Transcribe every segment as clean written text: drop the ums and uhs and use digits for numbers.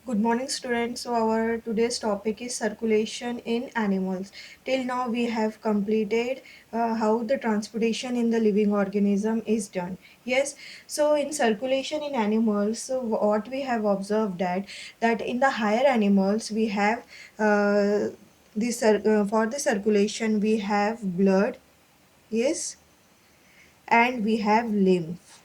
Good morning, students. So, our today's topic is circulation in animals. Till now, we have completed how the transportation in the living organism is done. Yes. So, in circulation in animals, so what we have observed that in the higher animals we have for the circulation we have blood. Yes, and we have lymph.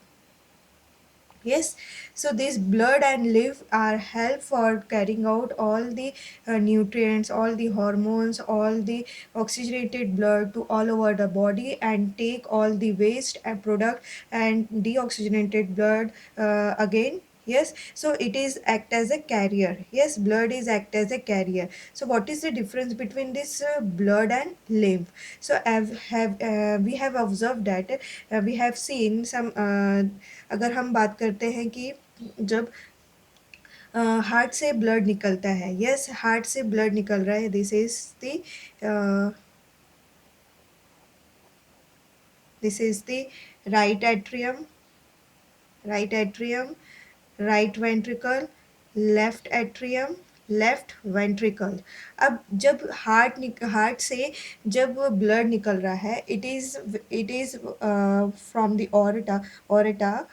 Yes, so this blood and lymph are help for carrying out all the nutrients, all the hormones, all the oxygenated blood to all over the body and take all the waste and product and deoxygenated blood again. Yes, so it is act as a carrier. Yes, blood is act as a carrier. So what is the difference between this blood and lymph? So we have observed that we have seen some अगर हम बात करते हैं कि जब heart से blood निकलता है, यस, हार्ट से ब्लड निकल रहा है, this is the right atrium, right atrium, right ventricle, left atrium, left ventricle. अब जब हार्ट से जब ब्लड निकल रहा है, it is from the aorta,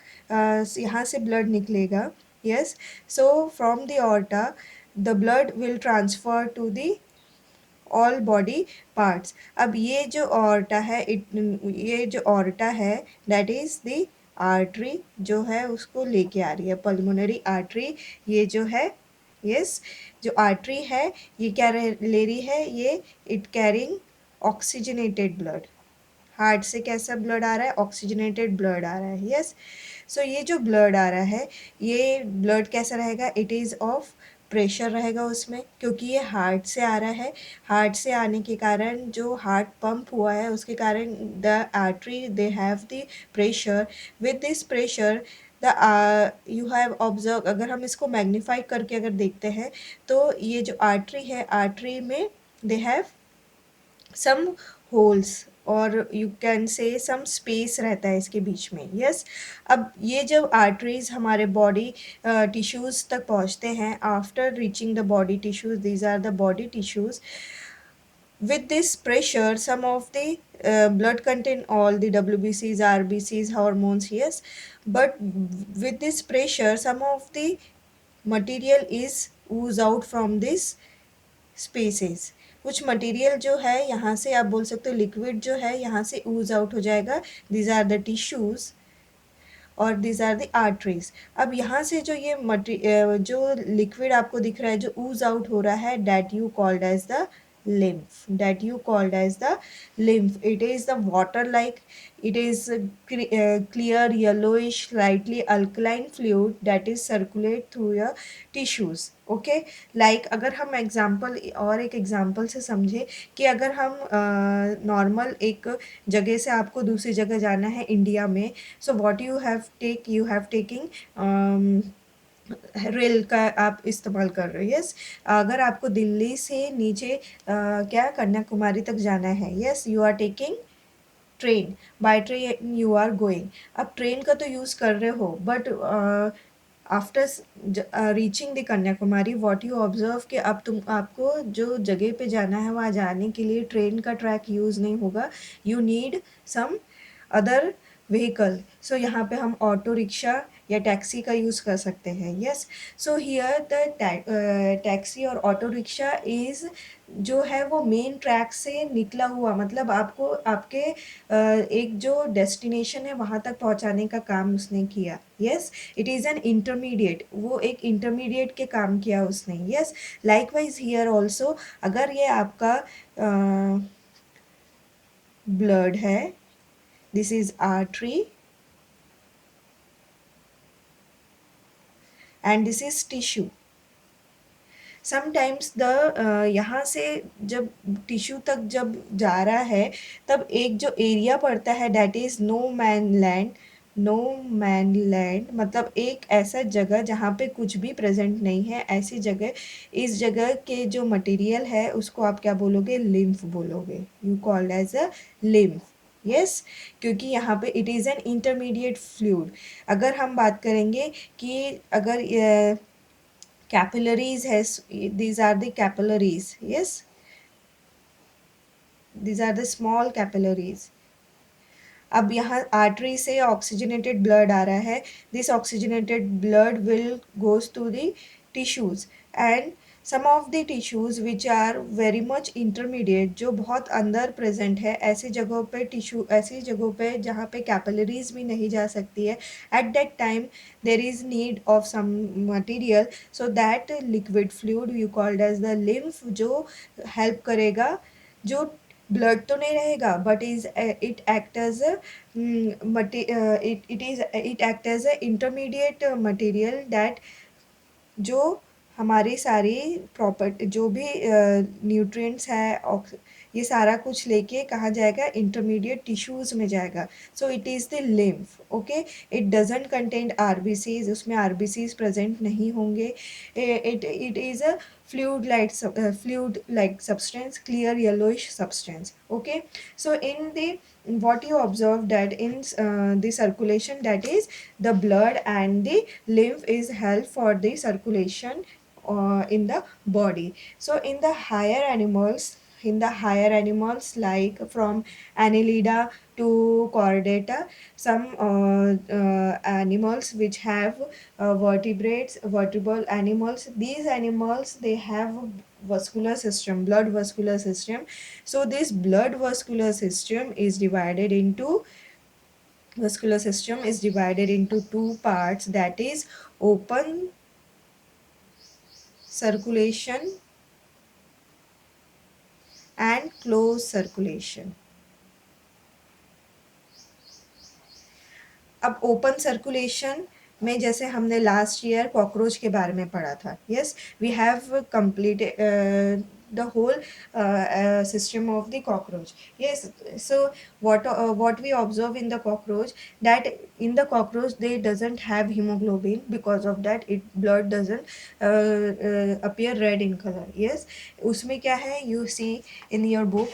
यहाँ से ब्लड निकलेगा। Yes, so from the aorta the blood will transfer to the all body parts. अब ये जो ऑर्टा है दैट इज द आर्टरी जो है उसको लेके आ रही है, पल्मोनरी आर्टरी। ये जो है, यस, जो आर्टरी है ये क्या ले रही है, ये it carrying oxygenated blood. Heart से कैसा ब्लड आ रहा है, ऑक्सीजनेटेड ब्लड आ रहा है। यस, सो ये जो ब्लड आ रहा है, ये ब्लड कैसा रहेगा, इट इज़ ऑफ प्रेशर रहेगा उसमें, क्योंकि ये हार्ट से आ रहा है। हार्ट से आने के कारण जो हार्ट पंप हुआ है उसके कारण the artery they have the pressure. With this pressure the you have observe, अगर हम इसको मैग्नीफाई करके अगर देखते हैं तो ये जो आर्टरी है, आर्टरी में दे हैव सम होल्स और you can say some space रहता है इसके बीच में। यस, अब ये जब आर्टरीज हमारे बॉडी टिश्यूज़ तक पहुंचते हैं, after reaching the body tissues, these are the body tissues, with this pressure some of the blood contain all the WBCs, RBCs, hormones. Yes, but with this pressure some of the material is ooze out from this spaces. कुछ material जो है यहाँ से आप बोल सकते हो liquid जो है यहाँ से ऊज आउट हो जाएगा। दीज आर द टिश्यूज और दीज आर द आर्टरीज। अब यहाँ से जो जो लिक्विड आपको दिख रहा है जो ऊज आउट हो रहा है, that you called as the lymph, that you called as the lymph. It is the water like, it is clear yellowish slightly alkaline fluid that is circulate through your tissues. Okay, like अगर हम example और एक example से समझे कि अगर हम normal एक जगह से आपको दूसरी जगह जाना है इंडिया में, so what you have taking rail का आप इस्तेमाल कर रहे हो। यस, अगर आपको दिल्ली से नीचे क्या कन्याकुमारी तक जाना है, yes, you are taking train, by train you are going. अब ट्रेन का तो यूज़ कर रहे हो, but after reaching the Kanyakumari what you observe कि अब आपको जो जगह पे जाना है वहाँ जाने के लिए ट्रेन का ट्रैक यूज़ नहीं होगा, you need some other vehicle. So यहाँ पे हम ऑटो रिक्शा या टैक्सी का यूज़ कर सकते हैं। Yes, so here the taxi और ऑटो रिक्शा इज़ जो है वो मेन ट्रैक से निकला हुआ, मतलब आपको आपके एक जो डेस्टिनेशन है वहाँ तक पहुँचाने का काम उसने किया। Yes, it is an intermediate, वो एक इंटरमीडिएट के काम किया उसने। यस, लाइकवाइज हियर ऑल्सो अगर ये आपका ब्लड है, this is artery and this is tissue. Sometimes the यहाँ से जब टिश्यू तक जब जा रहा है तब एक जो एरिया पड़ता है that is no man land. No man land मतलब एक ऐसा जगह जहाँ पे कुछ भी प्रेजेंट नहीं है, ऐसी जगह, इस जगह के जो मटेरियल है उसको आप क्या बोलोगे, लिम्फ बोलोगे। You called as a lymph. Yes, क्योंकि यहाँ पे it is an intermediate fluid. अगर हम बात करेंगे कि अगर capillaries has, these are the capillaries, yes, these are the small capillaries. अब यहाँ आर्टरी से ऑक्सीजनेटेड ब्लड आ रहा है, this oxygenated blood will goes to the tissues, and some of the tissues which are very much intermediate, जो बहुत अंदर present है, ऐसी जगहों पे टिश्यू, ऐसी जगहों पे जहाँ पे कैपिलरीज भी नहीं जा सकती है, at that time there is need of some material, so that liquid fluid you called as the lymph, जो हेल्प करेगा, जो ब्लड तो नहीं रहेगा but is it act as a it act as a intermediate material that, जो हमारी सारी property, जो भी न्यूट्रिएंट्स है, ये सारा कुछ लेके कहाँ जाएगा, इंटरमीडिएट टिश्यूज में जाएगा. सो it is the lymph. Okay, it doesn't contain RBCs, उसमें आरबीसीज प्रेजेंट नहीं होंगे. It is a fluid like substance, clear yellowish substance. Okay, so in the, what you observe that in the circulation, that is the blood and the lymph is help for the circulation in the body. So in the higher animals like from annelida to chordata, some animals which have vertebral animals, these animals they have vascular system, blood vascular system. So this blood vascular system is divided into two parts, that is open circulation and closed circulation. अब open circulation में जैसे हमने last year cockroach के बारे में पढ़ा था, yes, we have completed the whole system of the cockroach. Yes, so what we observe in the cockroach, that in the cockroach they doesn't have hemoglobin, because of that it blood doesn't appear red in color. Yes, उसमें क्या है, you see in your book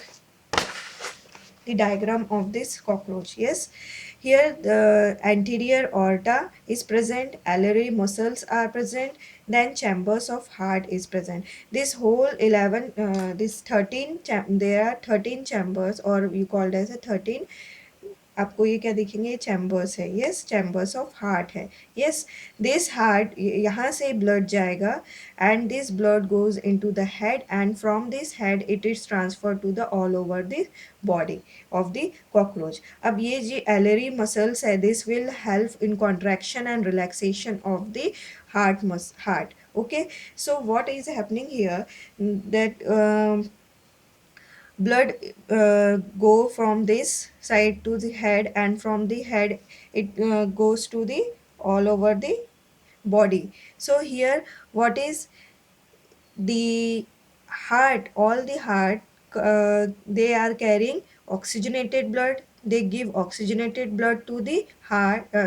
the diagram of this cockroach. Yes, here the anterior aorta is present, alveolar muscles are present, then chambers of heart is present. This whole 11 this 13 there are 13 chambers, or you called as a 13, आपको ये क्या दिखेंगे, chambers है. Yes, chambers of heart है. Yes, this heart, यहाँ से blood जाएगा and this blood goes into the head, and from this head it is transfer to the all over the body of the cockroach. अब ये जो alary muscles है, this will help in contraction and relaxation of the heart. Okay, so what is happening here, that blood go from this side to the head, and from the head it goes to the all over the body. So here what is the heart, all the heart, they are carrying oxygenated blood, they give oxygenated blood to the heart,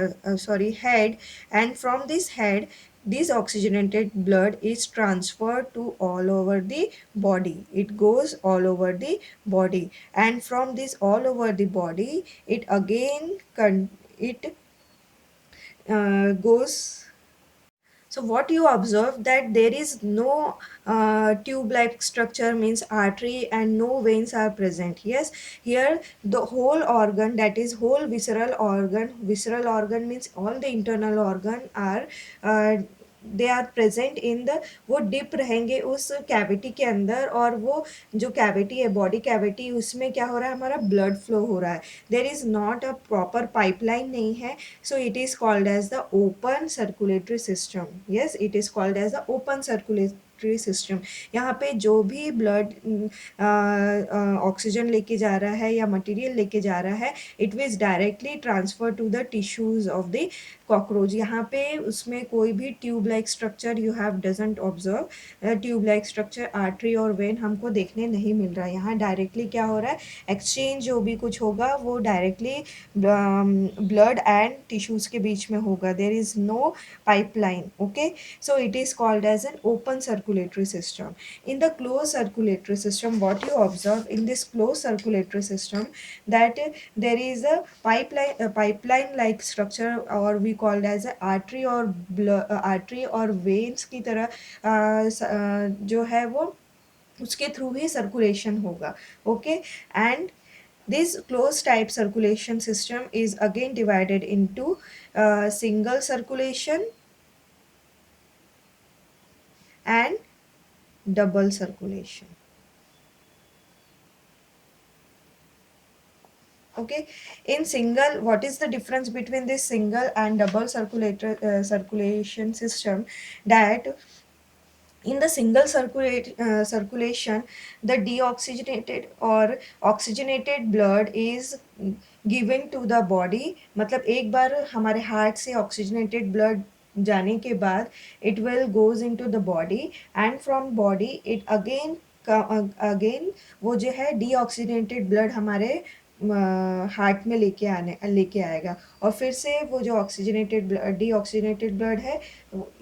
head, and from this head this oxygenated blood is transferred to all over the body, it goes all over the body, and from this all over the body it again it goes. So what you observe, that there is no tube-like structure, means artery, and no veins are present. Yes, here the whole organ, that is whole visceral organ means all the internal organ are they are present in the, वो dip रहेंगे उस cavity के अंदर, और वो जो cavity है, body cavity, उसमें क्या हो रहा है, हमारा ब्लड फ्लो हो रहा है. There is not a proper pipeline नहीं है. So it is called as the open circulatory system. Yes, it is called as the open circulatory system. यहाँ पे जो भी ब्लड ऑक्सीजन लेके जा रहा है या मटेरियल लेके जा रहा है, it was directly transfer to the tissues of the cockroach. यहाँ पे उसमें कोई भी tube like structure you have doesn't observe, tube like structure, artery और वेन हमको देखने नहीं मिल रहा है. यहाँ डायरेक्टली क्या हो रहा है, एक्सचेंज जो भी कुछ होगा वो डायरेक्टली ब्लड एंड टिश्यूज के बीच में होगा. There is no pipeline. Okay, so it is called as an open circulatory circulatory system. In the closed circulatory system, what you observe in this closed circulatory system, that there is a pipeline like structure, or we called as a artery और veins की तरह जो है वो उसके through ही circulation होगा. Okay. And this closed type circulation system is again divided into single circulation and double circulation. Okay. In single, what is the difference between this single and double circulation system? That in the single circulation, the deoxygenated or oxygenated blood is given to the body. मतलब एक बार हमारे heart से oxygenated blood जाने के बाद it will goes into the body, and from body it again वो जो है deoxygenated blood हमारे हार्ट में लेके आएगा, और फिर से वो जो ऑक्सीजनेटेड डीऑक्सीजनेटेड ब्लड है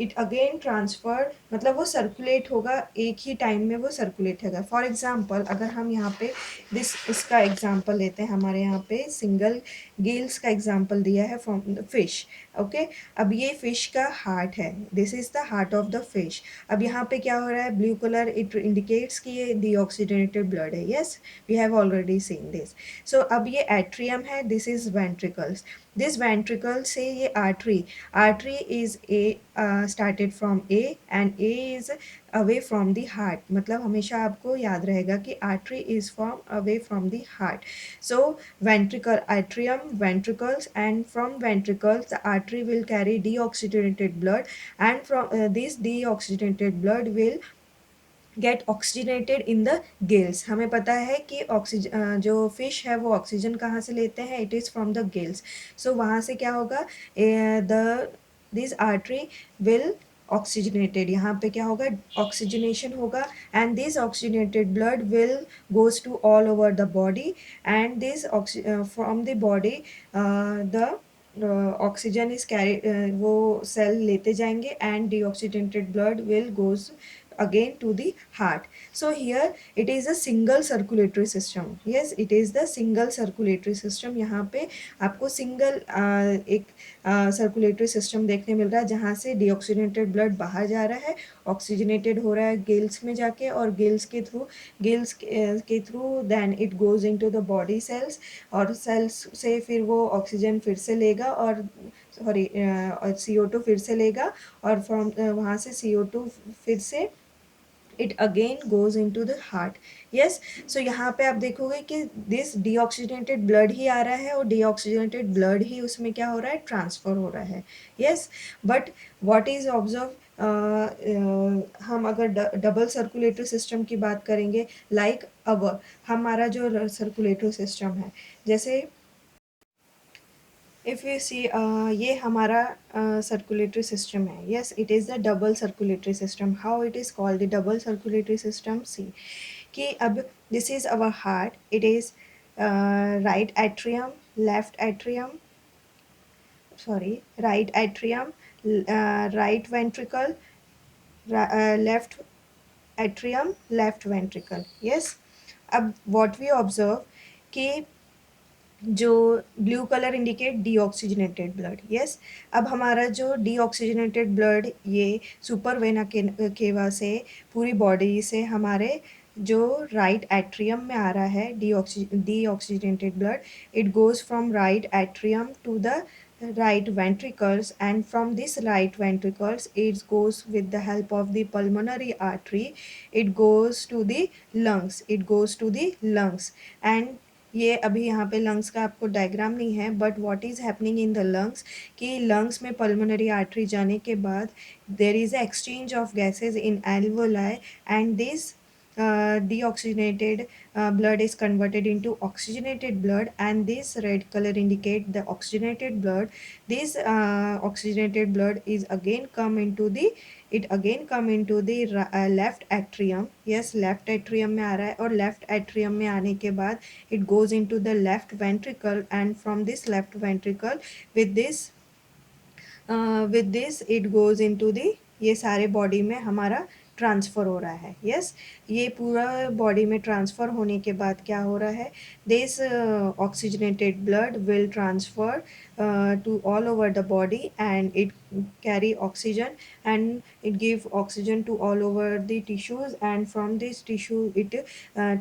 इट अगेन ट्रांसफर, मतलब वो सर्कुलेट होगा, एक ही टाइम में वो सर्कुलेट होगा. फॉर एग्जांपल अगर हम यहाँ पे इसका एग्जांपल लेते हैं, हमारे यहाँ पे सिंगल गिल्स का एग्जांपल दिया है फ्रॉम द फिश. ओके. अब ये फिश का हार्ट है, this is the heart of the fish. अब यहाँ पे क्या हो रहा है, ब्लू कलर इट इंडिकेट्स कि ये डीऑक्सीजनेटेड ब्लड है. Yes, we have already seen this. So अब ये एट्रियम है, this is ventricles. This ventricle से ये artery is a started from A, and A is away from the heart. मतलब हमेशा आपको याद रहेगा कि artery is from away from the heart. So ventricle, atrium, ventricles, and from ventricles the artery will carry deoxygenated blood, and from this deoxygenated blood will get oxygenated in the gills. हमें पता है कि oxygen जो fish है वो oxygen कहाँ से लेते हैं, it is from the gills. So वहाँ से क्या होगा, the this artery will oxygenated, यहाँ पे क्या होगा, ऑक्सीजनेशन होगा, and this oxygenated blood will goes to all over the body, and this from the body the oxygen is carry, वो सेल लेते जाएंगे, and deoxygenated blood will goes again to the heart. So here it is a single circulatory system. Yes, it is the single circulatory system. यहाँ पे आपको single एक circulatory system देखने मिल रहा है जहाँ से डीऑक्सीजनेटेड ब्लड बाहर जा रहा है, ऑक्सीजनेटेड हो रहा है गिल्स में जाके, और गिल्स के through then it goes into the body cells, और सेल्स से फिर वो ऑक्सीजन फिर से लेगा, और सॉरी CO2 फिर से लेगा, और फ्रॉम वहाँ से CO2 फिर से it again goes into the heart. yes, so यहाँ पे आप देखोगे कि this deoxygenated blood ही आ रहा है, और deoxygenated blood ही उसमें क्या हो रहा है, ट्रांसफर हो रहा है. yes, but what is observed, हम अगर डबल सर्कुलेटरी सिस्टम की बात करेंगे, लाइक हमारा जो सर्कुलेटरी सिस्टम है, जैसे इफ़ यू सी, ये हमारा सर्कुलेटरी सिस्टम है. Yes, it is the double circulatory system. How it is called the double circulatory system, see कि अब this is our heart, it is right atrium, left atrium, sorry right atrium, right ventricle, left atrium, left ventricle. Yes, अब what we observe कि जो blue colour indicate deoxygenated blood. Yes, अब हमारा जो deoxygenated blood ये super vena cava से पूरी body से हमारे जो राइट एट्रियम में आ रहा है deoxygenated blood, it goes from right atrium to the right ventricles, and from this right ventricles it goes with the help of the pulmonary artery, it goes to the lungs. And ये अभी यहाँ पे lungs का आपको diagram नहीं है, but what is happening in the lungs कि lungs में पल्मोनरी आर्टरी जाने के बाद there is a exchange of gases in alveoli, and this deoxygenated blood is converted into oxygenated blood, and this red color indicate the oxygenated blood. This oxygenated blood is again come into the left atrium. yes, left atrium में आ रहा है, और left atrium में आने के बाद it goes into the left ventricle, and from this left ventricle with this it goes into the, ये सारे बॉडी में हमारा ट्रांसफ़र हो रहा है। यस, ये पूरा बॉडी में ट्रांसफ़र होने के बाद क्या हो रहा है, this oxygenated blood will transfer to all over the body, and it carry oxygen, and it give oxygen to all over the tissues, and from this tissue it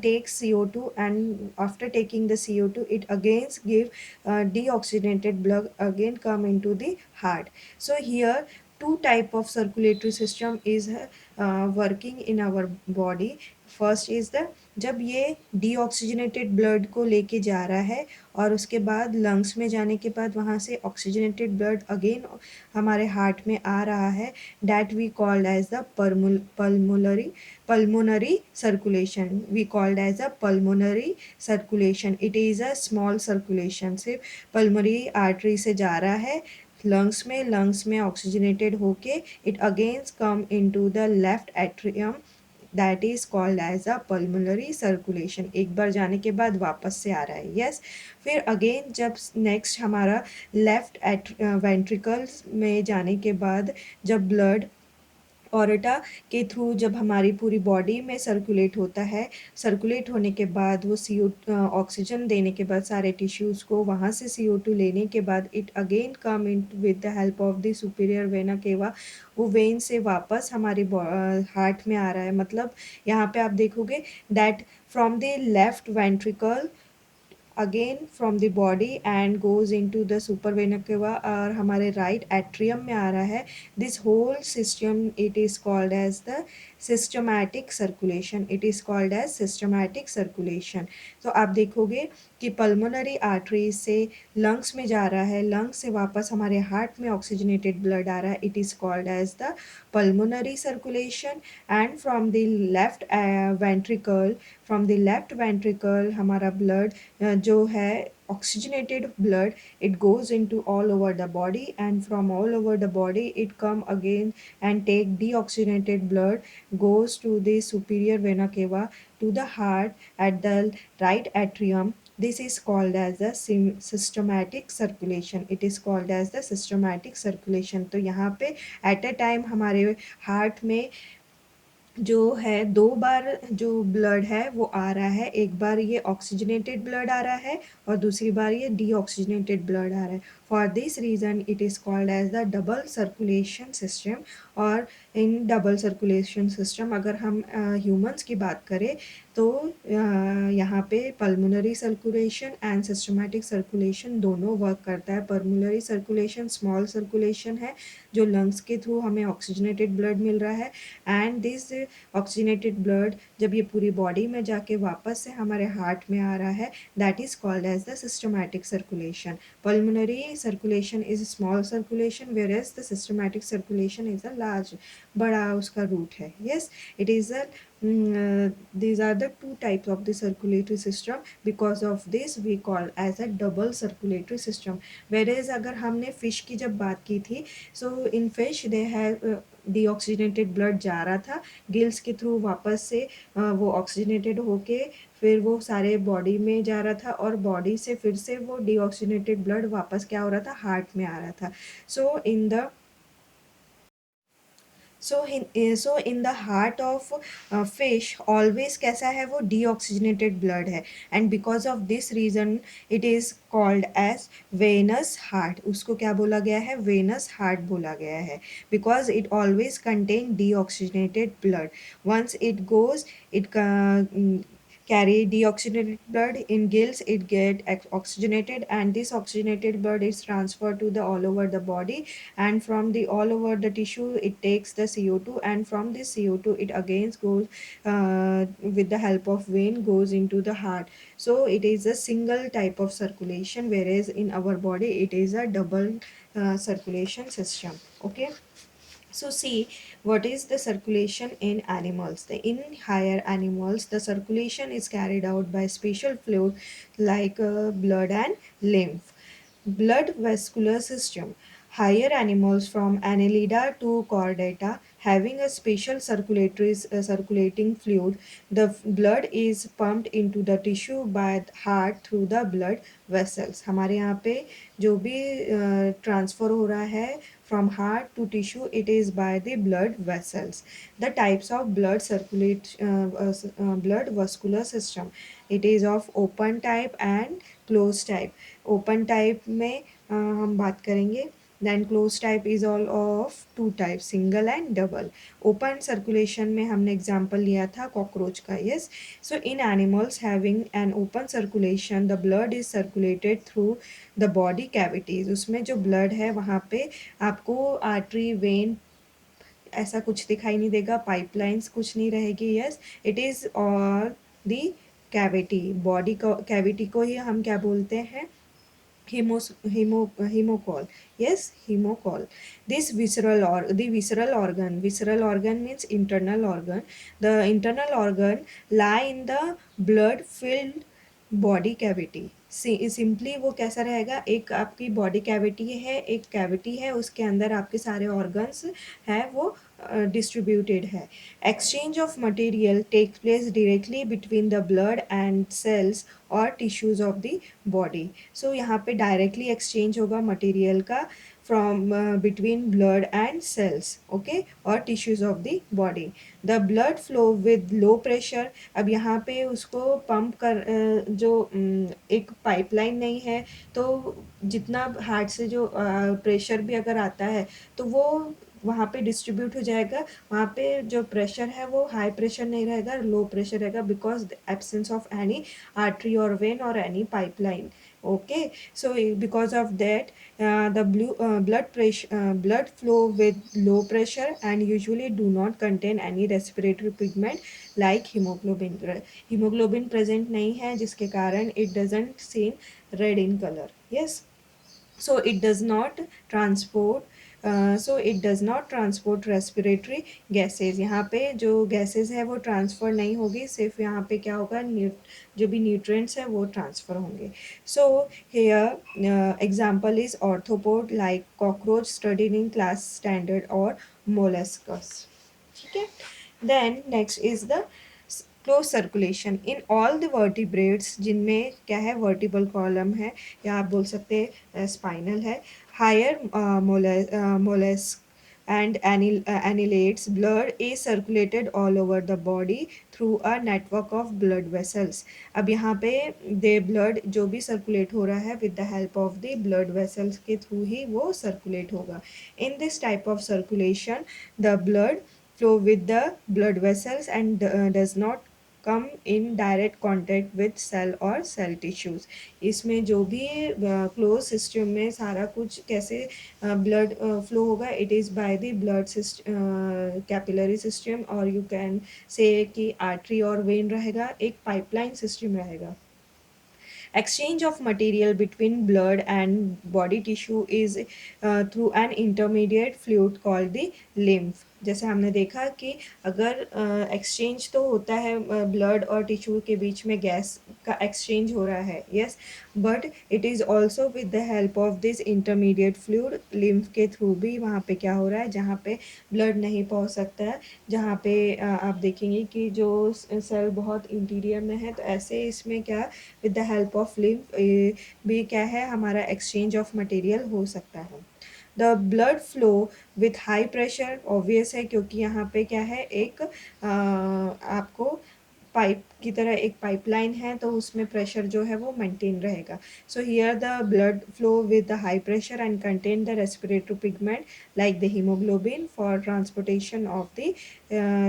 takes CO2, and after taking the CO2 it again give deoxygenated blood again come into the heart. So here two type of circulatory system is working in our body. First is the, जब ये deoxygenated blood को लेके जा रहा है और उसके बाद लंग्स में जाने के बाद वहाँ से ऑक्सीजनेटेड ब्लड अगेन हमारे हार्ट में आ रहा है, that we called as the pulmonary circulation. We called as a pulmonary circulation. It is a small circulation. सिर्फ pulmonary artery से जा रहा है लंग्स में ऑक्सीजनेटेड होके it again come into the left atrium, that is called as a pulmonary circulation. एक बार जाने के बाद वापस से आ रहा है. यस, फिर अगेन जब नेक्स्ट हमारा लेफ्ट वेंट्रिकल्स में जाने के बाद जब ब्लड ऑरेटा के थ्रू जब हमारी पूरी बॉडी में सर्कुलेट होता है, सर्कुलेट होने के बाद वो ऑक्सीजन देने के बाद सारे टिश्यूज़ को वहाँ से CO2 लेने के बाद it again come in with the help of the superior vena cava, वो वेन से वापस हमारे हार्ट में आ रहा है. मतलब यहाँ पे आप देखोगे that from the left ventricle again from the body and goes into the super vena cava और हमारे राइट एट्रियम में आ रहा है. This whole system it is called as the systematic circulation. It is called as systematic circulation. तो आप देखोगे कि पल्मोनरी आर्टरी से लंग्स में जा रहा है, लंग्स से वापस हमारे हार्ट में ऑक्सीजनेटेड ब्लड आ रहा है. It is called as the pulmonary circulation. And from the left ventricle, from the left ventricle हमारा ब्लड जो है oxygenated blood, it goes into all over the body, and from all over the body it come again and take deoxygenated blood, goes to the superior vena cava to the heart at the right atrium. This is called as the systematic circulation. It is called as the systematic circulation. तो यहाँ पे at a time हमारे heart में जो है दो बार जो blood है वो आ रहा है. एक बार ये ऑक्सीजनेटेड ब्लड आ रहा है और दूसरी बार ये डीऑक्सीजनेटेड ब्लड आ रहा है. For this reason it is called as the double circulation system. और इन डबल सर्कुलेशन सिस्टम अगर हम ह्यूमंस की बात करें तो यहाँ पे pulmonary circulation and systematic circulation दोनों वर्क करता है. पल्मोनरी सर्कुलेशन स्मॉल सर्कुलेशन है जो लंग्स के थ्रू हमें ऑक्सीजनेटेड ब्लड मिल रहा है, एंड दिस ऑक्सीजनेटेड ब्लड जब ये पूरी बॉडी में जाके वापस से हमारे हार्ट में आ रहा है, that is called as the systematic circulation. Pulmonary circulation is small circulation whereas the systematic circulation is a large, बड़ा उसका रूट है. Yes, it is a these are the two types of the circulatory system. Because of this we call as a double circulatory system. Whereas अगर हमने fish की जब बात की थी, so in fish they have deoxygenated blood जा रहा था गिल्स के थ्रू वापस से वो ऑक्सीजनेटेड होके फिर वो सारे बॉडी में जा रहा था और बॉडी से फिर से वो डीऑक्सीजनेटेड ब्लड वापस क्या हो रहा था, हार्ट में आ रहा था. So in the heart of fish always कैसा है, वो डीऑक्सीजनेटेड ब्लड है. And because of this reason it is called as venous heart. उसको क्या बोला गया है, वेनस हार्ट बोला गया है. Because it always contain deoxygenated blood. Once it goes it carry deoxygenated blood in gills, it get oxygenated, and this oxygenated blood is transferred to the all over the body, and from the all over the tissue it takes the CO2, and from this CO2 it again goes with the help of vein goes into the heart. So it is a single type of circulation, whereas in our body it is a double circulation system. Okay. So see what is the circulation in animals. In higher animals, the circulation is carried out by special fluid like blood and lymph. Blood vascular system. Higher animals from Annelida to Chordata having a special circulatory circulating fluid. The blood is pumped into the tissue by the heart through the blood vessels. हमारे यहाँ पे जो भी transfer हो रहा है from heart to tissue, it is by the blood vessels. The types of blood circulate blood vascular system, it is of open type and closed type. Open type में हम बात करेंगे. Then close type is all of two type, single and double. Open circulation में हमने example लिया था cockroach का. Yes. So in animals having an open circulation the blood is circulated through the body cavities. उसमें जो blood है वहाँ पे आपको आर्टरी, वेन ऐसा कुछ दिखाई नहीं देगा, पाइपलाइंस कुछ नहीं रहेगी. Yes. It is all the cavity. Body को कैविटी को ही हम क्या बोलते हैं, hemocall. Yes, hemocall. This visceral organ, visceral organ means internal organ. The internal organ lie in the blood filled body cavity. Simply वो कैसा रहेगा, एक आपकी बॉडी कैविटी है, एक कैविटी है, उसके अंदर आपके सारे ऑर्गन्स हैं, वो डिस्ट्रीब्यूटेड है. Exchange of material take place directly between the blood and cells और tissues of the body. So यहाँ पे डायरेक्टली एक्सचेंज होगा मटेरियल का from between blood and cells, okay, or tissues of the body. The blood flow with low pressure. अब यहाँ पे उसको pump कर जो एक पाइपलाइन नहीं है, तो जितना हार्ट से जो प्रेशर भी अगर आता है तो वो वहाँ पे डिस्ट्रीब्यूट हो जाएगा. वहाँ पे जो प्रेशर है वो हाई प्रेशर नहीं रहेगा, लो प्रेशर रहेगा, because absence of any artery और वेन और any pipeline. Okay, so because of that the blood flow with low pressure and usually do not contain any respiratory pigment like hemoglobin. Hemoglobin present नहीं है, जिसके कारण it doesn't seem red in color. Yes. So it does not transport respiratory gases. यहाँ पे जो gases है वो transfer नहीं होगी, सिर्फ यहाँ पे क्या होगा, जो भी न्यूट्रिएंट्स है वो ट्रांसफ़र होंगे. So here example is arthropod like cockroach studied in class standard और मोलस्कस. ठीक है. Then next is the close circulation in all the vertebrates, जिनमें क्या है, वर्टिबल कॉलम है, या आप बोल सकते हैं स्पाइनल है. Higher mollusc and annihilates, blood is circulated all over the body through a network of blood vessels. अब यहाँ पे दे ब्लड जो भी सर्कुलेट हो रहा है with the help of the blood vessels के थ्रू ही वो सर्कुलेट होगा. In this type of circulation the blood flow with the blood vessels and does not come in direct contact with cell और cell tissues. इसमें जो भी close system में सारा कुछ कैसे ब्लड फ्लो होगा, it is by the blood capillary system, और यू कैन से कि आर्टरी और वेन रहेगा, एक पाइपलाइन सिस्टम रहेगा. Exchange of material between blood and body tissue is through an intermediate fluid called the lymph. जैसे हमने देखा कि अगर एक्सचेंज तो होता है ब्लड और टिश्यू के बीच में, गैस का एक्सचेंज हो रहा है. Yes. But it is also with the help of this intermediate fluid, lymph के थ्रू भी वहाँ पे क्या हो रहा है, जहाँ पे ब्लड नहीं पहुँच सकता है, जहाँ पे आप देखेंगे कि जो सेल बहुत इंटीरियर में है, तो ऐसे इसमें क्या with the help of lymph भी क्या है, हमारा एक्सचेंज ऑफ मटेरियल हो सकता है. The blood flow with high pressure, obvious है क्योंकि यहाँ पे क्या है, एक आपको पाइप की तरह एक पाइपलाइन है, तो उसमें प्रेशर जो है वो मेंटेन रहेगा. सो here the blood flow with the high pressure and contain the respiratory pigment like the haemoglobin for transportation of the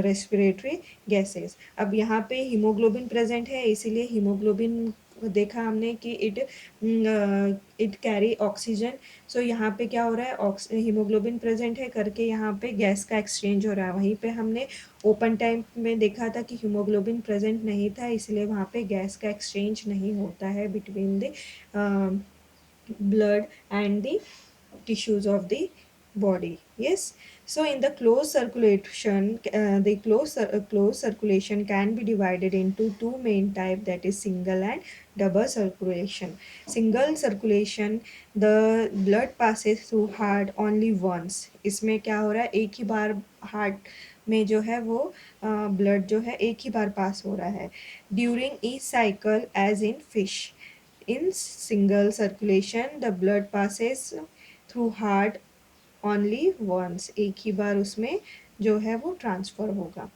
respiratory gases. अब यहाँ पे हीमोग्लोबिन प्रेजेंट है, इसीलिए हीमोग्लोबिन देखा हमने कि इट कैरी ऑक्सीजन. सो यहाँ पे क्या हो रहा है, हीमोग्लोबिन प्रेजेंट है करके यहाँ पे गैस का एक्सचेंज हो रहा है. वहीं पे हमने ओपन टाइम में देखा था कि हीमोग्लोबिन प्रेजेंट नहीं था, इसलिए वहाँ पे गैस का एक्सचेंज नहीं होता है between the blood and the tissues of the body. Yes. So in the closed circulation, the closed circulation can be divided into two main type, that is single and double circulation. Single circulation, the blood passes through heart only once. इसमें क्या हो रहा है, एक ही बार heart में जो है वो ब्लड जो है एक ही बार पास हो रहा है. During each cycle as in fish. In single circulation, the blood passes through heart only once, एक ही बार उसमें जो है वो ट्रांसफ़र होगा.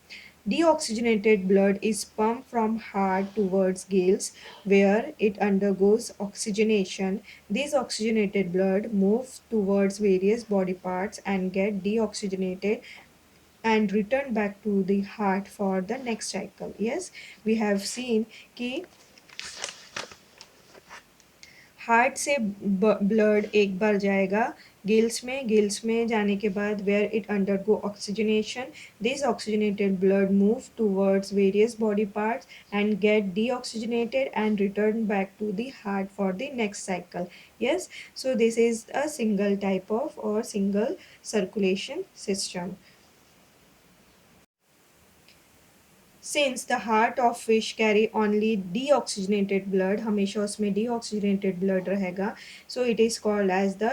Deoxygenated blood is pumped from heart towards gills where it undergoes oxygenation. This oxygenated blood moves towards various body parts and get deoxygenated and return back to the heart for the next cycle. Yes, we have seen कि heart से blood एक बार जाएगा gills में जाने के बाद where it undergo oxygenation. This oxygenated blood move towards various body parts and get deoxygenated and return back to the heart for the next cycle. Yes, so this is a single type of or single circulation system. Since the heart of fish carry only deoxygenated blood, हमेशा उसमें deoxygenated blood रहेगा, so it is called as the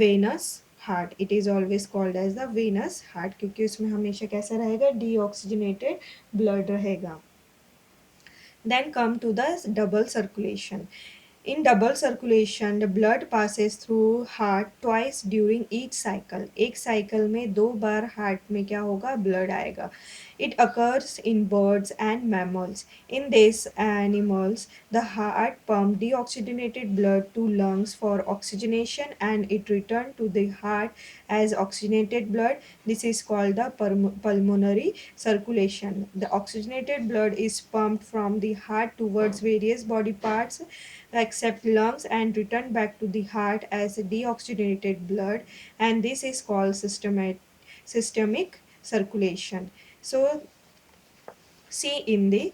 venous heart. It is always called as the venous heart क्योंकि उसमें हमेशा कैसा रहेगा, deoxygenated blood रहेगा. Then come to the double circulation. In double circulation, the blood passes through heart twice during each cycle. एक cycle में दो बार heart में क्या होगा, blood आएगा. It occurs in birds and mammals. In these animals, the heart pumps deoxygenated blood to lungs for oxygenation and it returns to the heart as oxygenated blood. This is called the pulmonary circulation. The oxygenated blood is pumped from the heart towards various body parts except lungs and return back to the heart as deoxygenated blood, and this is called systemic circulation. So see in the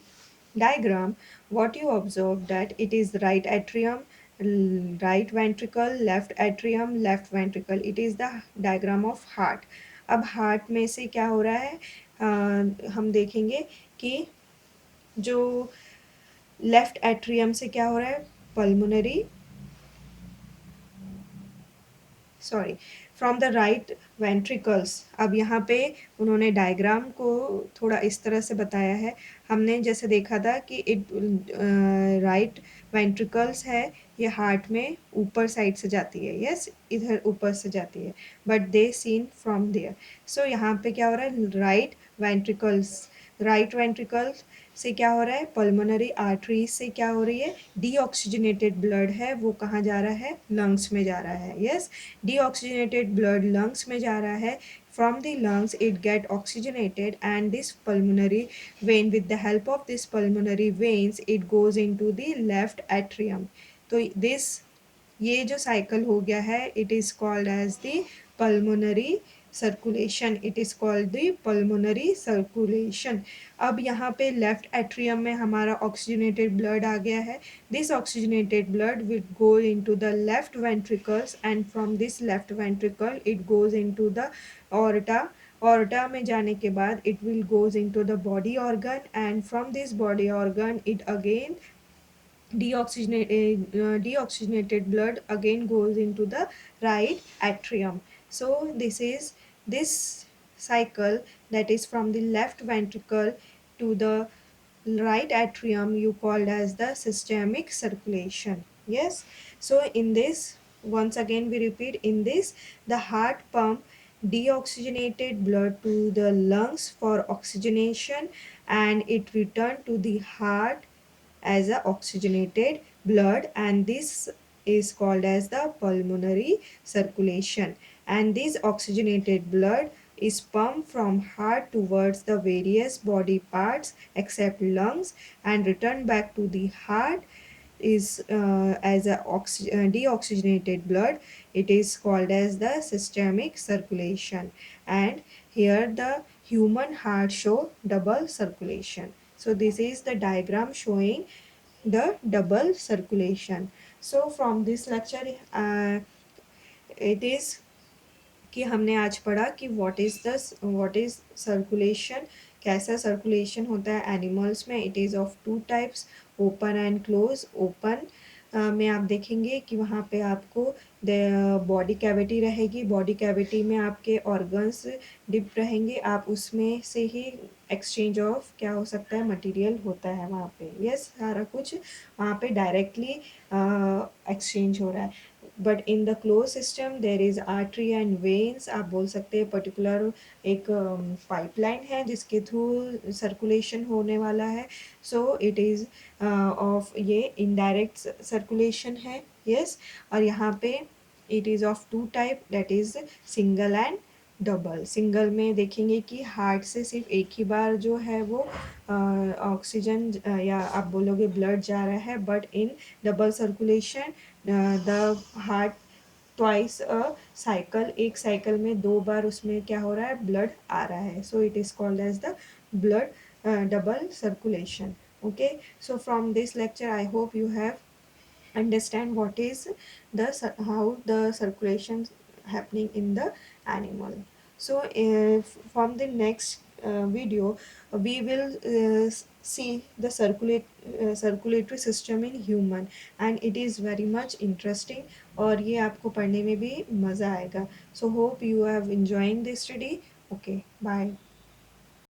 diagram what you observe, that it is right atrium, right ventricle, left atrium, left ventricle. It is the diagram of heart. अब heart में से क्या हो रहा है, हम देखेंगे कि जो लेफ्ट एट्रियम से क्या हो रहा है, pulmonary sorry from the right ventricles. अब यहाँ पे उन्होंने डायग्राम को थोड़ा इस तरह से बताया है. हमने जैसे देखा था कि इट राइट वेंट्रिकल्स है, ये हार्ट में ऊपर साइड से जाती है. यस, इधर ऊपर से जाती है, but they seen from there. So यहाँ पे क्या हो रहा है, राइट वेंट्रिकल से क्या हो रहा है, पल्मोनरी आर्टरी से क्या हो रही है, डीऑक्सीजनेटेड ब्लड है वो कहाँ जा रहा है, लंग्स में जा रहा है. यस, deoxygenated blood lungs में जा रहा है. From the lungs it get oxygenated and this pulmonary vein, with the help of this pulmonary veins it goes into the left atrium. तो this ये जो साइकिल हो गया है, it is called as the pulmonary circulation. It is called the pulmonary circulation. अब यहाँ पे left atrium में हमारा ऑक्सीजनेटेड ब्लड आ गया है. This oxygenated blood will go into the left ventricles and from this left ventricle it goes into the aorta. Aorta में जाने के बाद it will goes into the body organ and from this body organ it again deoxygenated blood again goes into the right atrium. So this is this cycle, that is from the left ventricle to the right atrium, you called as the systemic circulation. Yes, so in this, once again we repeat, in this the heart pump deoxygenated blood to the lungs for oxygenation and it return to the heart as a oxygenated blood, and this is called as the pulmonary circulation. And this oxygenated blood is pumped from heart towards the various body parts except lungs and return back to the heart is as a deoxygenated blood. It is called as the systemic circulation. And here the human heart show double circulation. So this is the diagram showing the double circulation. So from this lecture it is कि हमने आज पढ़ा कि what is circulation, कैसा circulation होता है animals में. It is of two types, open and close. Open में आप देखेंगे कि वहाँ पे आपको बॉडी कैविटी रहेगी. बॉडी कैविटी में आपके ऑर्गन्स डिप रहेंगे, आप उसमें से ही एक्सचेंज ऑफ क्या हो सकता है, मटेरियल होता है वहाँ पे. यस, सारा कुछ वहाँ पे डायरेक्टली एक्सचेंज हो रहा है. But in the close system there is artery and veins, आप बोल सकते हैं पर्टिकुलर एक पाइपलाइन है जिसके थ्रू सर्कुलेशन होने वाला है. सो इट इज़ ऑफ ये इनडायरेक्ट सर्कुलेशन है. यस. और यहाँ पे it is of two type, that is single and double. Single में देखेंगे कि हार्ट से सिर्फ एक ही बार जो है वो ऑक्सीजन या आप बोलोगे ब्लड जा रहा है, but in double circulation the heart twice a cycle, एक साइकिल में दो बार उसमें क्या हो रहा है, ब्लड आ रहा है. So it is called as the blood double circulation. Okay, so from this lecture I hope you have understand what is the how the circulation happening in the animal. So if from the next video we will see the circulatory system in human, and it is very much interesting और ये आपको पढ़ने में भी मज़ा आएगा. So hope you have enjoying this study. Okay, bye.